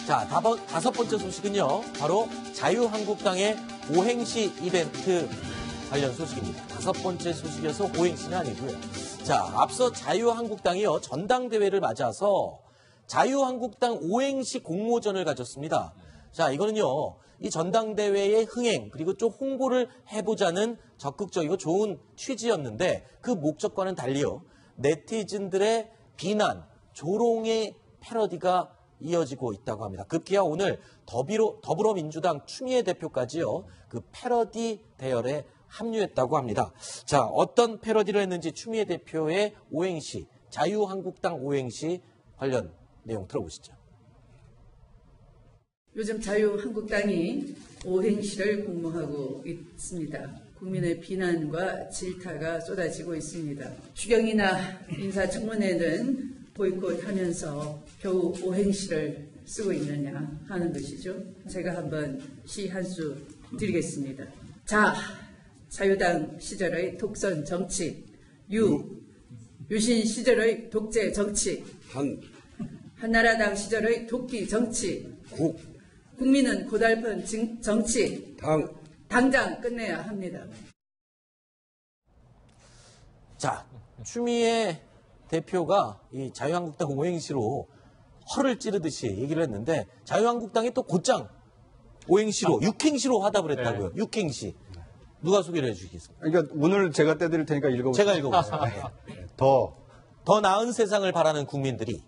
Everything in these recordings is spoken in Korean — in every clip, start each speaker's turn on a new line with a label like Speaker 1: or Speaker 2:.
Speaker 1: 자, 다섯 번째 소식은요. 바로 자유한국당의 오행시 이벤트 관련 소식입니다. 다섯 번째 소식이어서 오행시는 아니고요. 자, 앞서 자유한국당이요. 전당대회를 맞아서 자유한국당 오행시 공모전을 가졌습니다. 자, 이거는요. 이 전당대회의 흥행 그리고 좀 홍보를 해보자는 적극적이고 좋은 취지였는데 그 목적과는 달리요. 네티즌들의 비난, 조롱의 패러디가 이어지고 있다고 합니다. 급기야 오늘 더불어민주당 추미애 대표까지요. 그 패러디 대열에 합류했다고 합니다. 자, 어떤 패러디를 했는지 추미애 대표의 오행시, 자유한국당 오행시 관련 내용 들어보시죠.
Speaker 2: 요즘 자유한국당이 오행시를 공모하고 있습니다. 국민의 비난과 질타가 쏟아지고 있습니다. 추경이나 인사청문회는 보이콧하면서 겨우 오행시를 쓰고 있느냐 하는 것이죠. 제가 한번 시 한 수 드리겠습니다. 자, 자유당 시절의 독선 정치, 유신 시절의 독재 정치, 한나라당 시절의 독기 정치, 국민은 고달픈 정치, 당장 끝내야 합니다.
Speaker 1: 자, 추미애 대표가 이 자유한국당 오행시로 허를 찌르듯이 얘기를 했는데 자유한국당이 또 곧장 오행시로, 육행시로 하다 그랬다고요. 네. 육행시. 누가 소개를 해주시겠습니까?
Speaker 3: 그러니까 오늘 제가 떼드릴 테니까 읽어보세요.
Speaker 1: 제가 읽어보겠습니다. 더 나은 세상을 바라는 국민들이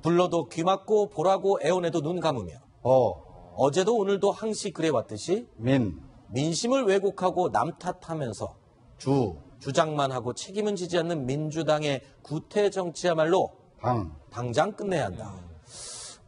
Speaker 1: 불러도 귀 막고 보라고 애원해도 눈 감으며 어제도 오늘도 항시 그래왔듯이 민심을 왜곡하고 남 탓하면서 주장만 하고 책임은 지지 않는 민주당의 구태 정치야말로 당장 끝내야 한다.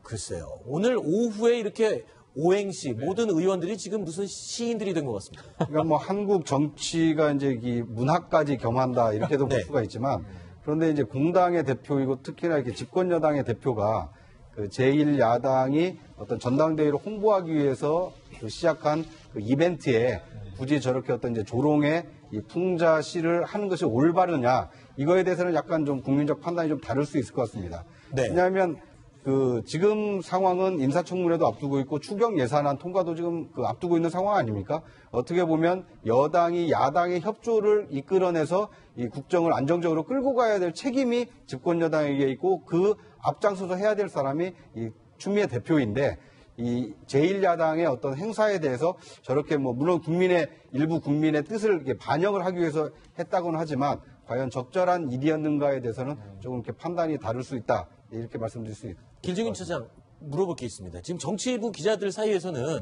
Speaker 1: 글쎄요. 오늘 오후에 이렇게 오행시 모든 의원들이 지금 무슨 시인들이 된 것 같습니다.
Speaker 3: 그러니까 뭐 한국 정치가 이제 이 문학까지 겸한다 이렇게도 볼 수가 있지만 그런데 이제 공당의 대표이고 특히나 이렇게 집권 여당의 대표가 그 제1야당이 어떤 전당대회를 홍보하기 위해서 시작한 그 이벤트에 굳이 저렇게 어떤 이제 조롱의 이 풍자시를 하는 것이 올바르냐 이거에 대해서는 약간 좀 국민적 판단이 좀 다를 수 있을 것 같습니다. 네. 왜냐하면 그 지금 상황은 인사청문회도 앞두고 있고 추경 예산안 통과도 지금 그 앞두고 있는 상황 아닙니까? 어떻게 보면 여당이 야당의 협조를 이끌어내서 이 국정을 안정적으로 끌고 가야 될 책임이 집권 여당에게 있고 그 앞장서서 해야 될 사람이 이 추미애 대표인데 이 제1야당의 어떤 행사에 대해서 저렇게 뭐 물론 일부 국민의 뜻을 이렇게 반영을 하기 위해서 했다고는 하지만 과연 적절한 일이었는가에 대해서는 조금 이렇게 판단이 다를 수 있다 이렇게 말씀드릴 수 있습니다.
Speaker 1: 길정인 차장 물어볼 게 있습니다. 지금 정치부 기자들 사이에서는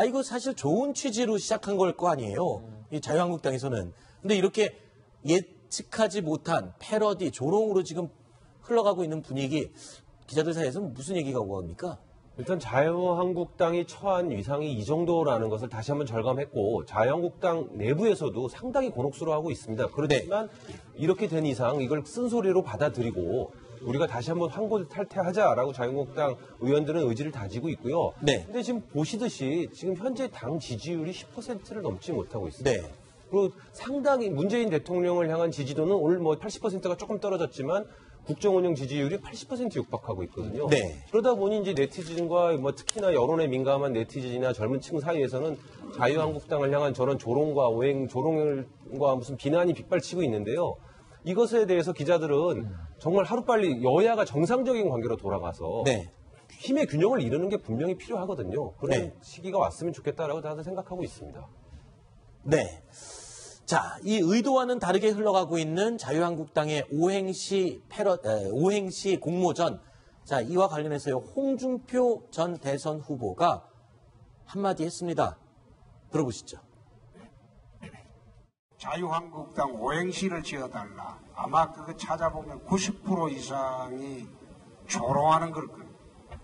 Speaker 1: 이거 사실 좋은 취지로 시작한 걸 거 아니에요. 이 자유한국당에서는. 근데 이렇게 예측하지 못한 패러디, 조롱으로 지금 흘러가고 있는 분위기 기자들 사이에서는 무슨 얘기가 오고 갑니까?
Speaker 4: 일단 자유한국당이 처한 위상이 이 정도라는 것을 다시 한번 절감했고 자유한국당 내부에서도 상당히 곤혹스러워하고 있습니다. 그렇지만 이렇게 된 이상 이걸 쓴소리로 받아들이고 우리가 다시 한번 황고 탈퇴하자라고 자유한국당 의원들은 의지를 다지고 있고요. 근데 지금 보시듯이 지금 현재 당 지지율이 10%를 넘지 못하고 있습니다. 그리고 상당히 문재인 대통령을 향한 지지도는 오늘 뭐 80%가 조금 떨어졌지만 국정운영 지지율이 80% 육박하고 있거든요. 그러다 보니 이제 네티즌과 뭐 특히나 여론에 민감한 네티즌이나 젊은 층 사이에서는 자유한국당을 향한 저런 조롱과 무슨 비난이 빗발치고 있는데요. 이것에 대해서 기자들은 정말 하루빨리 여야가 정상적인 관계로 돌아가서 힘의 균형을 이루는 게 분명히 필요하거든요. 그런 시기가 왔으면 좋겠다라고 다들 생각하고 있습니다.
Speaker 1: 자, 이 의도와는 다르게 흘러가고 있는 자유한국당의 오행시 공모전. 자, 이와 관련해서요, 홍준표 전 대선 후보가 한마디 했습니다. 들어보시죠.
Speaker 5: 자유한국당 오행시를 지어달라. 아마 그거 찾아보면 90% 이상이 조롱하는 걸 겁니다.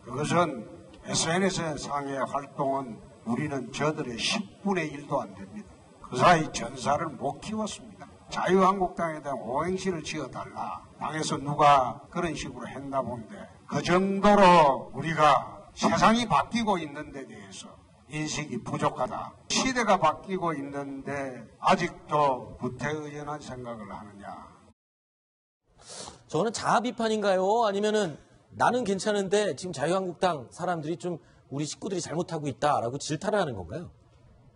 Speaker 5: 그것은 SNS상의 활동은 우리는 저들의 10분의 1도 안 됩니다. 그 사이 전사를 못 키웠습니다. 자유한국당에 대한 오행시를 지어달라. 당에서 누가 그런 식으로 했나 본데 그 정도로 우리가 세상이 바뀌고 있는 데 대해서 인식이 부족하다. 시대가 바뀌고 있는데 아직도 구태의연한 생각을 하느냐.
Speaker 1: 저는 자아 비판인가요? 아니면은 나는 괜찮은데 지금 자유한국당 사람들이 좀 우리 식구들이 잘못하고 있다라고 질타를 하는 건가요?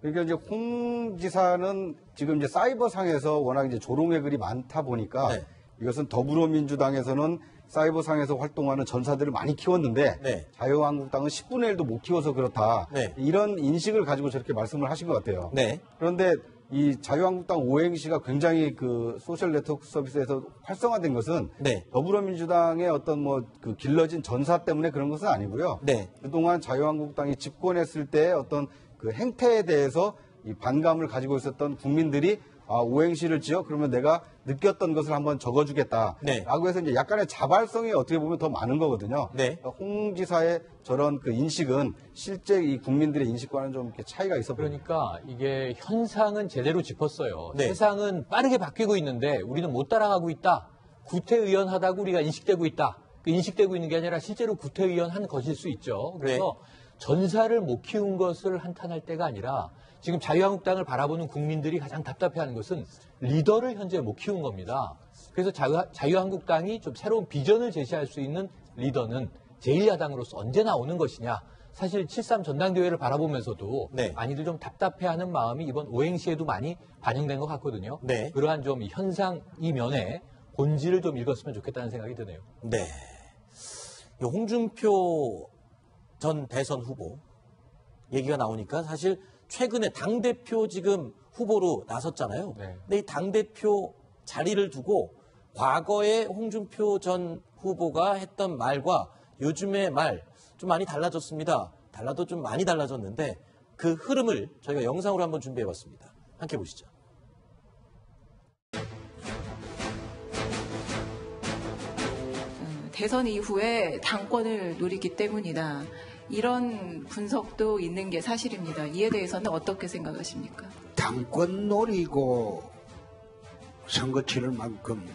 Speaker 3: 그러니까 이제 홍 지사는 지금 이제 사이버상에서 워낙 이제 조롱의 글이 많다 보니까
Speaker 1: 네.
Speaker 3: 이것은 더불어민주당에서는 사이버상에서 활동하는 전사들을 많이 키웠는데
Speaker 1: 네.
Speaker 3: 자유한국당은 10분의 1도 못 키워서 그렇다.
Speaker 1: 네.
Speaker 3: 이런 인식을 가지고 저렇게 말씀을 하신 것 같아요.
Speaker 1: 네.
Speaker 3: 그런데 이 자유한국당 오행시가 굉장히 그 소셜 네트워크 서비스에서 활성화된 것은
Speaker 1: 네.
Speaker 3: 더불어민주당의 어떤 뭐 그 길러진 전사 때문에 그런 것은 아니고요.
Speaker 1: 네.
Speaker 3: 그동안 자유한국당이 집권했을 때의 어떤 그 행태에 대해서 이 반감을 가지고 있었던 국민들이 오행시를 지어 그러면 내가 느꼈던 것을 한번 적어주겠다.
Speaker 1: 네.
Speaker 3: 라고 해서 이제 약간의 자발성이 어떻게 보면 더 많은 거거든요.
Speaker 1: 네.
Speaker 3: 그러니까 홍 지사의 저런 그 인식은 실제 이 국민들의 인식과는 좀 이렇게 차이가 있어 보입니다.
Speaker 6: 그러니까 이게 현상은 제대로 짚었어요.
Speaker 1: 네.
Speaker 6: 세상은 빠르게 바뀌고 있는데 우리는 못 따라가고 있다. 구태의연하다고 우리가 인식되고 있다. 그 인식되고 있는 게 아니라 실제로 구태의연한 것일 수 있죠. 그래서 전사를 못 키운 것을 한탄할 때가 아니라 지금 자유한국당을 바라보는 국민들이 가장 답답해하는 것은 리더를 현재 못 키운 겁니다. 그래서 자유한국당이 좀 새로운 비전을 제시할 수 있는 리더는 제1야당으로서 언제 나오는 것이냐. 사실 7.3 전당대회를 바라보면서도
Speaker 1: 네.
Speaker 6: 많이들 좀 답답해하는 마음이 이번 오행시에도 많이 반영된 것 같거든요.
Speaker 1: 네.
Speaker 6: 그러한 좀 현상 이 면에 본질을 좀 읽었으면 좋겠다는 생각이 드네요.
Speaker 1: 네. 이 홍준표 전 대선 후보 얘기가 나오니까 사실 최근에 당대표 지금 후보로 나섰잖아요.
Speaker 6: 네.
Speaker 1: 근데 이 당대표 자리를 두고 과거에 홍준표 전 후보가 했던 말과 요즘의 말 좀 많이 달라졌습니다. 달라도 좀 많이 달라졌는데 그 흐름을 저희가 영상으로 한번 준비해봤습니다. 함께 보시죠.
Speaker 7: 대선 이후에 당권을 노리기 때문이다. 이런 분석도 있는 게 사실입니다. 이에 대해서는 어떻게 생각하십니까?
Speaker 5: 당권 노리고 선거 치를 만큼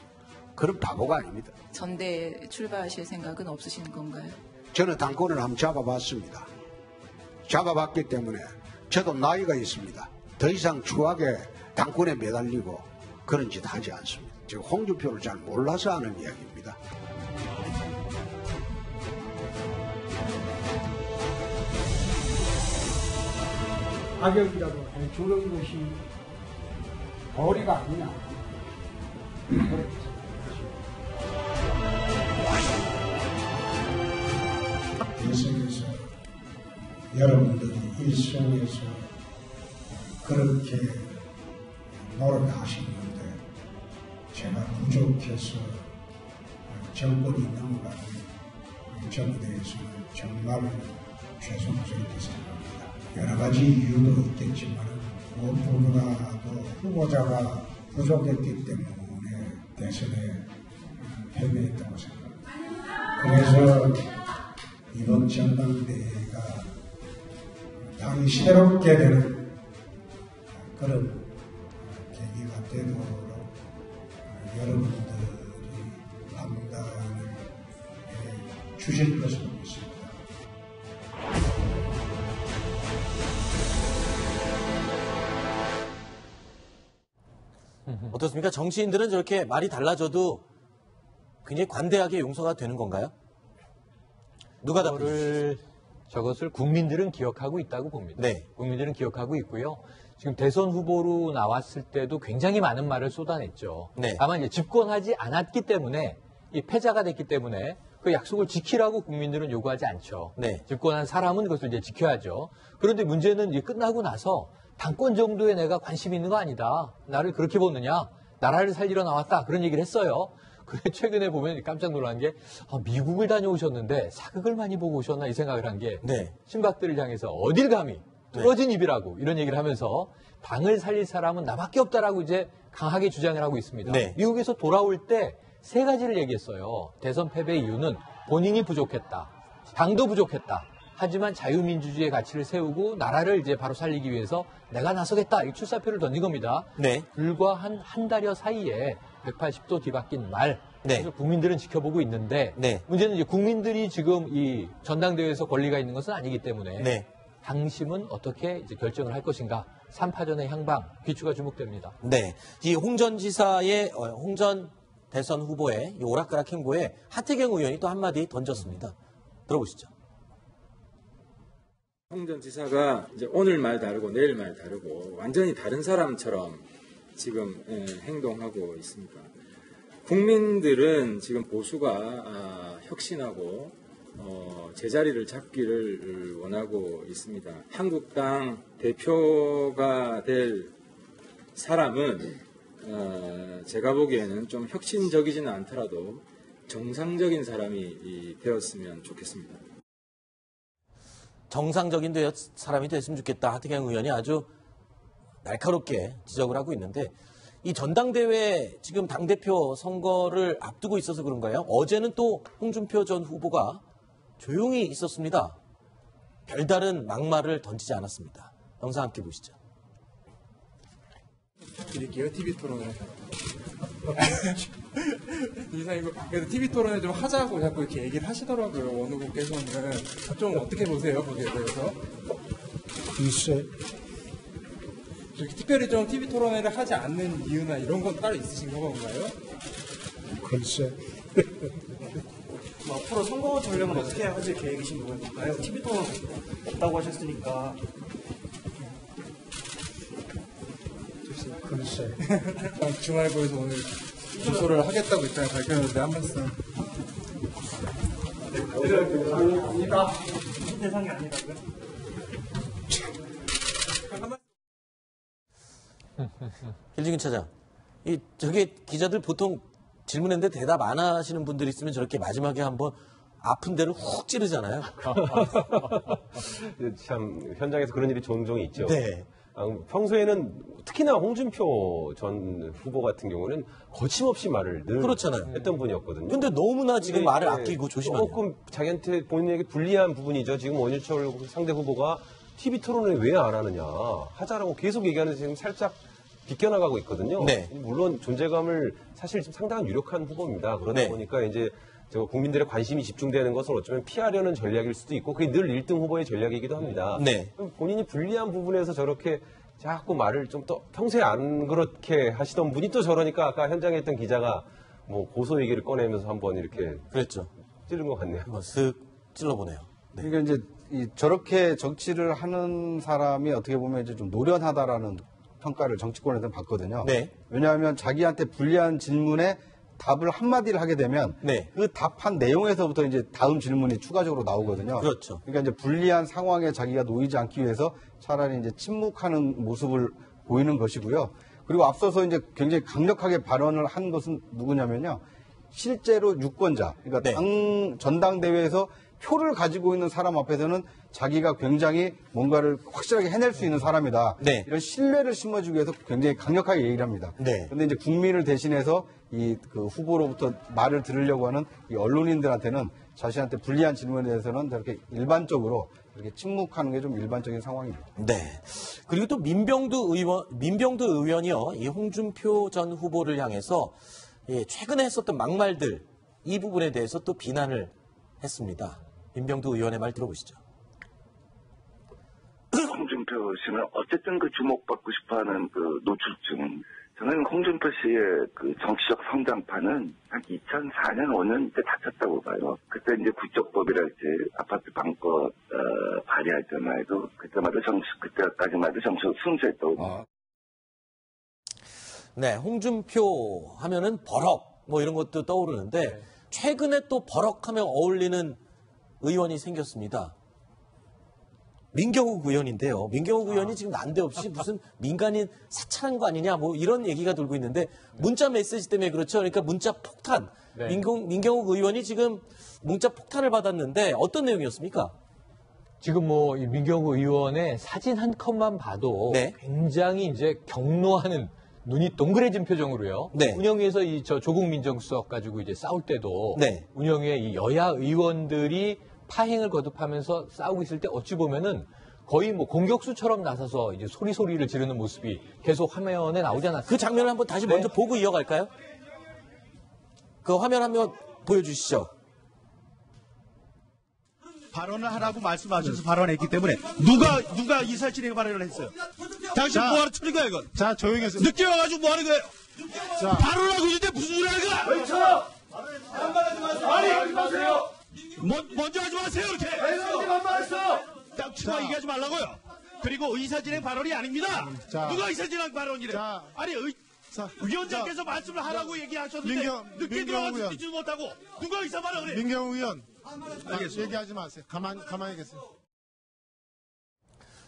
Speaker 5: 그런 바보가 아닙니다.
Speaker 7: 전대에 출마하실 생각은 없으신 건가요?
Speaker 5: 저는 당권을 한번 잡아봤습니다. 잡아봤기 때문에 저도 나이가 있습니다. 더 이상 추하게 당권에 매달리고 그런 짓 하지 않습니다. 지금 홍준표를 잘 몰라서 하는 이야기입니다.
Speaker 8: 가격이라도 해주는 것이 도리가 아니냐. 대선에서 여러분들이 일선에서 그렇게 노력하시는데 제가 부족해서 정권이 넘어가는 점에 대해서는 정말 죄송스럽게 생각합니다. 여러 가지 이유도 있겠지만 무엇보다도 후보자가 부족했기 때문에 대선에 패배했다고 생각합니다. 그래서 이번 전당대회가 당이 새롭게 되는 그런 계기가 되도록 여러분들이 판단을 주실 것으로 믿습니다.
Speaker 1: 어떻습니까? 정치인들은 저렇게 말이 달라져도 굉장히 관대하게 용서가 되는 건가요? 누가 답을
Speaker 6: 저것을 국민들은 기억하고 있다고 봅니다.
Speaker 1: 네.
Speaker 6: 국민들은 기억하고 있고요. 지금 대선 후보로 나왔을 때도 굉장히 많은 말을 쏟아냈죠.
Speaker 1: 네.
Speaker 6: 다만 이제 집권하지 않았기 때문에 이 패자가 됐기 때문에 그 약속을 지키라고 국민들은 요구하지 않죠.
Speaker 1: 네.
Speaker 6: 집권한 사람은 그것을 이제 지켜야죠. 그런데 문제는 이제 끝나고 나서 당권 정도에 내가 관심이 있는 거 아니다. 나를 그렇게 보느냐. 나라를 살리러 나왔다. 그런 얘기를 했어요. 그래 최근에 보면 깜짝 놀란 게 미국을 다녀오셨는데 사극을 많이 보고 오셨나 이 생각을 한 게
Speaker 1: 네.
Speaker 6: 친박들을 향해서 어딜 감히 뚫어진 입이라고 이런 얘기를 하면서 당을 살릴 사람은 나밖에 없다라고 이제 강하게 주장을 하고 있습니다.
Speaker 1: 네.
Speaker 6: 미국에서 돌아올 때 세 가지를 얘기했어요. 대선 패배 이유는 본인이 부족했다. 당도 부족했다. 하지만 자유민주주의의 가치를 세우고 나라를 이제 바로 살리기 위해서 내가 나서겠다. 이 출사표를 던진 겁니다.
Speaker 1: 네.
Speaker 6: 불과 한 달여 사이에 180도 뒤바뀐 말.
Speaker 1: 네.
Speaker 6: 그래서 국민들은 지켜보고 있는데
Speaker 1: 네.
Speaker 6: 문제는 이제 국민들이 지금 이 전당대회에서 권리가 있는 것은 아니기 때문에
Speaker 1: 네.
Speaker 6: 당심은 어떻게 이제 결정을 할 것인가. 3파전의 향방 귀추가 주목됩니다.
Speaker 1: 네. 이 홍 전 지사의 홍 전 대선 후보의 이 오락가락 행보에 하태경 의원이 또 한마디 던졌습니다. 들어보시죠.
Speaker 9: 홍 전 지사가 이제 오늘 말 다르고 내일 말 다르고 완전히 다른 사람처럼 지금 행동하고 있습니다. 국민들은 지금 보수가 혁신하고 제자리를 잡기를 원하고 있습니다. 한국당 대표가 될 사람은 제가 보기에는 좀 혁신적이지는 않더라도 정상적인 사람이 되었으면 좋겠습니다.
Speaker 1: 정상적인 사람이 됐으면 좋겠다. 하태경 의원이 아주 날카롭게 지적을 하고 있는데 이 전당대회 지금 당대표 선거를 앞두고 있어서 그런가요? 어제는 또 홍준표 전 후보가 조용히 있었습니다. 별다른 막말을 던지지 않았습니다. 영상 함께 보시죠.
Speaker 10: 드릴게요. TV 토론을. 이상이고 그래도 TV 토론을 좀 하자고 자꾸 이렇게 얘기를 하시더라고요. 어느 분께서는 좀 어떻게 보세요? 거기에 대해서?
Speaker 8: 글쎄,
Speaker 10: 특별히 좀 TV 토론회를 하지 않는 이유나 이런 건 따로 있으신 건가요?
Speaker 8: 글쎄.
Speaker 11: 앞으로 선거 전략은 어떻게 하실 계획이신 건가요? TV 토론 없다고 하셨으니까.
Speaker 8: 글쎄.
Speaker 10: 중앙일보에서 오늘 조소를 하겠다고 입장을 밝혔는데 한 말씀.
Speaker 11: 아니다. 대상이 아니라고요?
Speaker 1: 길직인 차장, 저게 기자들 보통 질문했는데 대답 안 하시는 분들이 있으면 저렇게 마지막에 한번 아픈 데를 훅 찌르잖아요.
Speaker 4: 참 현장에서 그런 일이 종종 있죠.
Speaker 1: 네.
Speaker 4: 평소에는 특히나 홍준표 전 후보 같은 경우는 거침없이 말을 늘
Speaker 1: 그렇잖아요.
Speaker 4: 했던 분이었거든요.
Speaker 1: 근데 너무나 지금 말을 아끼고 조심하네요.
Speaker 4: 조금 자기한테 본인에게 불리한 부분이죠. 지금 원유철 상대 후보가 TV 토론을 왜 안 하느냐 하자라고 계속 얘기하는데 지금 살짝 비껴나가고 있거든요.
Speaker 1: 네.
Speaker 4: 물론 존재감을 사실 지금 상당한 유력한 후보입니다. 그러다
Speaker 1: 네.
Speaker 4: 보니까 이제 국민들의 관심이 집중되는 것을 어쩌면 피하려는 전략일 수도 있고 그게 늘 1등 후보의 전략이기도 합니다.
Speaker 1: 네.
Speaker 4: 본인이 불리한 부분에서 저렇게 자꾸 말을 좀 또 평소에 안 그렇게 하시던 분이 또 저러니까 아까 현장에 있던 기자가 뭐 고소 얘기를 꺼내면서 한번 이렇게
Speaker 1: 그랬죠.
Speaker 4: 찌른 것 같네요.
Speaker 1: 한번 쓱 찔러보네요. 네.
Speaker 3: 그러니까 이제 저렇게 정치를 하는 사람이 어떻게 보면 이제 좀 노련하다라는 평가를 정치권에서 받거든요.
Speaker 1: 네.
Speaker 3: 왜냐하면 자기한테 불리한 질문에 답을 한마디를 하게 되면
Speaker 1: 네.
Speaker 3: 그 답한 내용에서부터 이제 다음 질문이 추가적으로 나오거든요.
Speaker 1: 그렇죠.
Speaker 3: 그러니까 이제 불리한 상황에 자기가 놓이지 않기 위해서 차라리 이제 침묵하는 모습을 보이는 것이고요. 그리고 앞서서 이제 굉장히 강력하게 발언을 한 것은 누구냐면요. 실제로 유권자, 그러니까
Speaker 1: 네.
Speaker 3: 전당대회에서 표를 가지고 있는 사람 앞에서는 자기가 굉장히 뭔가를 확실하게 해낼 수 있는 사람이다.
Speaker 1: 네.
Speaker 3: 이런 신뢰를 심어주기 위해서 굉장히 강력하게 얘기를 합니다.
Speaker 1: 네.
Speaker 3: 그런데 이제 국민을 대신해서 그 후보로부터 말을 들으려고 하는 이 언론인들한테는 자신한테 불리한 질문에 대해서는 저렇게 일반적으로 이렇게 침묵하는 게 좀 일반적인 상황입니다.
Speaker 1: 네. 그리고 또 민병두 의원이요. 이 홍준표 전 후보를 향해서 최근에 했었던 막말들 이 부분에 대해서 또 비난을 했습니다. 민병두 의원의 말 들어보시죠.
Speaker 12: 홍준표 씨는 어쨌든 그 주목받고 싶어하는 그 노출증. 저는 홍준표 씨의 그 정치적 성장판은 한 2004년, 5년 때 닥쳤다고 봐요. 그때 이제 국적법이랄지 아파트 방법 발의할 때만 해도 그때까지만 해도 정치적 순수했다고.
Speaker 1: 네, 홍준표 하면은 버럭 뭐 이런 것도 떠오르는데 최근에 또 버럭하며 어울리는 의원이 생겼습니다. 민경욱 의원인데요. 민경욱 의원이 지금 난데없이 무슨 민간인 사찰한 거 아니냐 뭐 이런 얘기가 돌고 있는데 문자 메시지 때문에 그렇죠. 그러니까 문자 폭탄.
Speaker 6: 네.
Speaker 1: 민경욱 의원이 지금 문자 폭탄을 받았는데 어떤 내용이었습니까?
Speaker 6: 지금 뭐 이 민경욱 의원의 사진 한 컷만 봐도
Speaker 1: 네.
Speaker 6: 굉장히 이제 경노하는 눈이 동그래진 표정으로요.
Speaker 1: 네.
Speaker 6: 운영위에서 조국 민정수석 가지고 이제 싸울 때도
Speaker 1: 네.
Speaker 6: 운영위의 이 여야 의원들이 파행을 거듭하면서 싸우고 있을 때 어찌 보면은 거의 뭐 공격수처럼 나서서 이제 소리를 지르는 모습이 계속 화면에 나오지 않았어요.
Speaker 1: 그 장면을 한번 다시 먼저 보고 이어갈까요? 그 화면 한번 보여주시죠.
Speaker 13: 발언을 하라고 말씀하셔서 발언했기 때문에 누가 이사진에게 발언을 했어요? 당신 뭐하러 처리가 이건? 자 조용히 해서 늦게 와가지고 뭐하는 거예요? 발언하고 있는데 무슨 소리 하는 거야?
Speaker 14: 그렇죠. 반말하지 마세요.
Speaker 13: 아니,
Speaker 14: 마세요.
Speaker 13: 먼저 하지 마세요, 이렇게.
Speaker 14: 왜 반말했어?
Speaker 13: 딱 추가 얘기하지 말라고요. 그리고 의사진행 발언이 아닙니다. 누가 의사진행 발언이래? 아니, 위원장께서 말씀을 하라고 얘기하셨는데 늦게 들어가서 듣지도 못하고 누가 의사 발언을 해?
Speaker 8: 민경우 의원, 얘기하지 마세요. 가만히 계세요.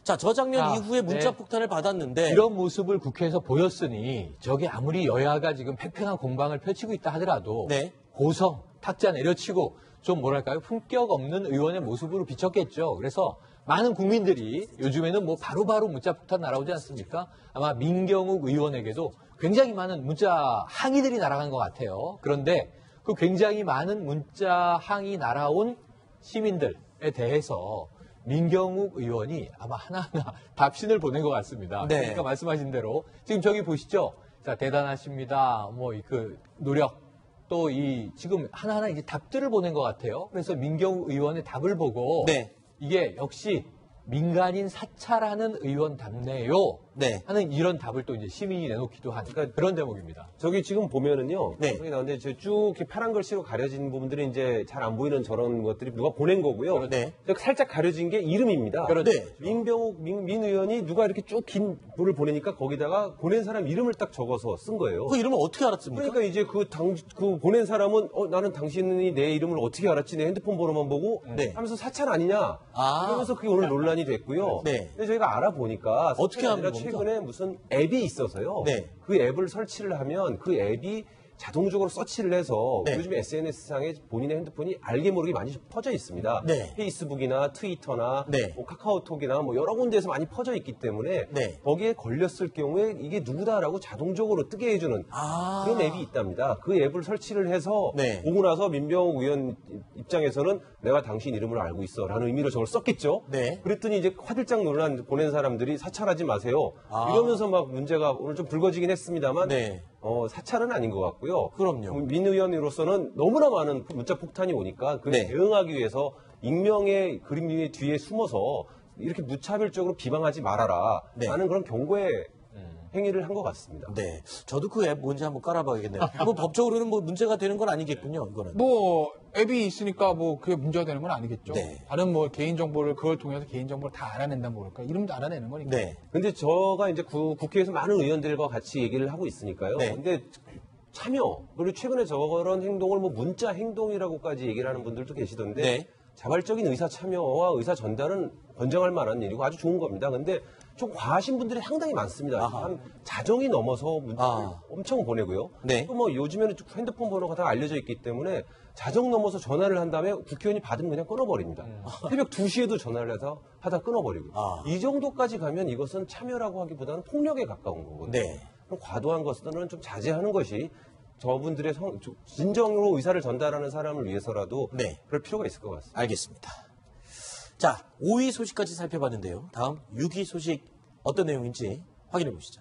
Speaker 1: 자, 저 장면 이후에 문자 폭탄을 받았는데
Speaker 6: 이런 모습을 국회에서 보였으니 저게 아무리 여야가 지금 팽팽한 공방을 펼치고 있다 하더라도 고성, 탁자 내려치고 좀 뭐랄까요? 품격 없는 의원의 모습으로 비쳤겠죠. 그래서 많은 국민들이 요즘에는 뭐 바로바로 문자 폭탄 날아오지 않습니까? 아마 민경욱 의원에게도 굉장히 많은 문자 항의들이 날아간 것 같아요. 그런데 그 굉장히 많은 문자 항의 날아온 시민들에 대해서 민경욱 의원이 아마 하나하나 답신을 보낸 것 같습니다. 그러니까 말씀하신 대로 지금 저기 보시죠. 자, 대단하십니다. 뭐 그 노력 또 이 지금 하나하나 이제 답들을 보낸 것 같아요. 그래서 민경욱 의원의 답을 보고 이게 역시 민간인 사찰하는 의원답네요. 하는 이런 답을 또 이제 시민이 내놓기도 하니까 그런 대목입니다.
Speaker 4: 저기 지금 보면은요. 저기 나오는데 쭉 이렇게 파란 글씨로 가려진 부분들이 이제 잘 안 보이는 저런 것들이 누가 보낸 거고요. 살짝 가려진 게 이름입니다. 민병욱 민 의원이 누가 이렇게 쭉 긴 글을 보내니까 거기다가 보낸 사람 이름을 딱 적어서 쓴 거예요.
Speaker 1: 그 이름을 어떻게 알았습니까?
Speaker 4: 그러니까 이제 그 보낸 사람은 나는 당신이 내 이름을 어떻게 알았지? 내 핸드폰 번호만 보고 하면서 사찰 아니냐? 이러면서 그게 오늘 논란이 됐고요. 근데 저희가 알아보니까
Speaker 1: 어떻게 하면
Speaker 4: 최근에 무슨 앱이 있어서요. 그 앱을 설치를 하면 그 앱이 자동적으로 서치를 해서 요즘 SNS상에 본인의 핸드폰이 알게 모르게 많이 퍼져 있습니다. 페이스북이나 트위터나 뭐 카카오톡이나 뭐 여러 군데에서 많이 퍼져 있기 때문에 거기에 걸렸을 경우에 이게 누구다라고 자동적으로 뜨게 해주는 그런 앱이 있답니다. 그 앱을 설치를 해서 보고 나서 민병욱 의원 입장에서는 내가 당신 이름을 알고 있어 라는 의미로 저걸 썼겠죠. 그랬더니 이제 화들짝 놀란 보낸 사람들이 사찰하지 마세요. 이러면서 막 문제가 오늘 좀 불거지긴 했습니다만 사찰은 아닌 것 같고요.
Speaker 1: 그럼요.
Speaker 4: 민 의원으로서는 너무나 많은 문자 폭탄이 오니까 그 대응하기 위해서 익명의 그림 뒤에 숨어서 이렇게 무차별적으로 비방하지 말아라 라는 그런 경고의 행위를 한 것 같습니다.
Speaker 1: 저도 그 앱 뭔지 한번 깔아봐야겠네요. 뭐 법적으로는 뭐 문제가 되는 건 아니겠군요. 이거는.
Speaker 10: 뭐 앱이 있으니까 뭐 그게 문제가 되는 건 아니겠죠. 다른 뭐 개인 정보를 그걸 통해서 개인 정보를 다 알아낸다 모를까 이름도 알아내는 거니까.
Speaker 4: 근데 저가 이제 국회에서 많은 의원들과 같이 얘기를 하고 있으니까요. 근데 참여 그리고 최근에 저런 행동을 뭐 문자 행동이라고까지 얘기를 하는 분들도 계시던데 자발적인 의사 참여와 의사 전달은 권장할 만한 일이고 아주 좋은 겁니다. 근데 좀 과하신 분들이 상당히 많습니다. 한 자정이 넘어서 문자를 엄청 보내고요. 또 뭐 요즘에는 핸드폰 번호가 다 알려져 있기 때문에 자정 넘어서 전화를 한 다음에 국회의원이 받으면 그냥 끊어버립니다. 새벽 2시에도 전화를 해서 하다 끊어버리고. 이 정도까지 가면 이것은 참여라고 하기보다는 폭력에 가까운 거거든요. 그럼 과도한 것들은 좀 자제하는 것이 저분들의 진정으로 의사를 전달하는 사람을 위해서라도 그럴 필요가 있을 것 같습니다.
Speaker 1: 알겠습니다. 자, 5위 소식까지 살펴봤는데요. 다음 6위 소식 어떤 내용인지 확인해 보시죠.